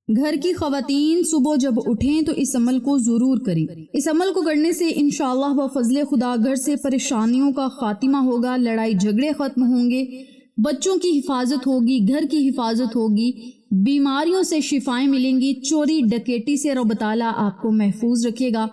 گھر کی خواتین صبح جب اٹھیں تو اس عمل کو ضرور کریں۔ اس عمل کو کرنے سے انشاءاللہ بفضل خدا گھر سے پریشانیوں کا خاتمہ ہوگا، لڑائی جھگڑے ختم ہوں گے، بچوں کی حفاظت ہوگی، گھر کی حفاظت ہوگی، بیماریوں سے شفائیں ملیں گی، چوری ڈکیٹی سے رب تعالیٰ آپ کو محفوظ رکھے گا،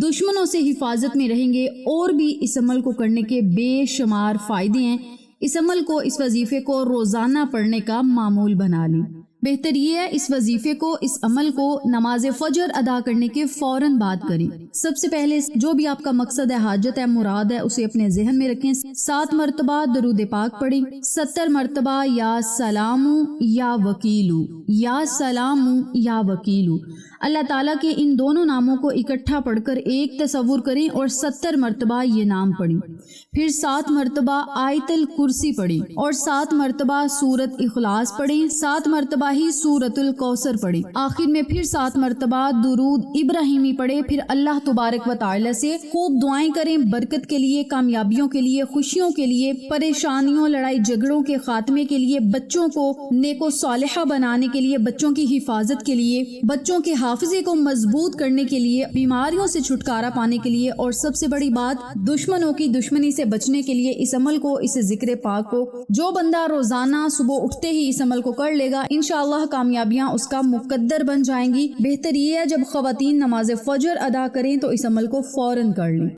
دشمنوں سے حفاظت میں رہیں گے۔ اور بھی اس عمل کو کرنے کے بے شمار فائدے ہیں۔ اس عمل کو، اس وظیفے کو روزانہ پڑھنے کا معمول بنا لیں۔ بہتر یہ ہے اس وظیفے کو، اس عمل کو نماز فجر ادا کرنے کے فوراً بعد کریں۔ سب سے پہلے جو بھی آپ کا مقصد ہے، حاجت ہے، مراد ہے، اسے اپنے ذہن میں رکھیں۔ 7 مرتبہ درود پاک پڑھیں، 70 مرتبہ یا سلام یا وکیلو، یا سلام یا وکیلو۔ اللہ تعالیٰ کے ان دونوں ناموں کو اکٹھا پڑھ کر ایک تصور کریں اور 70 مرتبہ یہ نام پڑھیں۔ پھر 7 مرتبہ آیت الکرسی پڑھیں اور 7 مرتبہ سورت اخلاص پڑھیں، 7 مرتبہ ہی سورت الکوثر پڑھیں۔ آخر میں پھر 7 مرتبہ درود ابراہیمی پڑھیں۔ پھر اللہ تبارک و تعالی سے خوب دعائیں کریں، برکت کے لیے، کامیابیوں کے لیے، خوشیوں کے لیے، پریشانیوں، لڑائی جھگڑوں کے خاتمے کے لیے، بچوں کو نیک و صالحہ بنانے کے لیے، بچوں کی حفاظت کے لیے، بچوں کے حافظے کو مضبوط کرنے کے لیے، بیماریوں سے چھٹکارا پانے کے لیے، اور سب سے بڑی بات دشمنوں کی دشمنی سے بچنے کے لیے۔ اس عمل کو، اس ذکر پاک کو جو بندہ روزانہ صبح اٹھتے ہی اس عمل کو کر لے گا، انشاءاللہ کامیابیاں اس کا مقدر بن جائیں گی۔ بہتر یہ ہے جب خواتین نماز فجر ادا کریں تو اس عمل کو فوراً کر لیں۔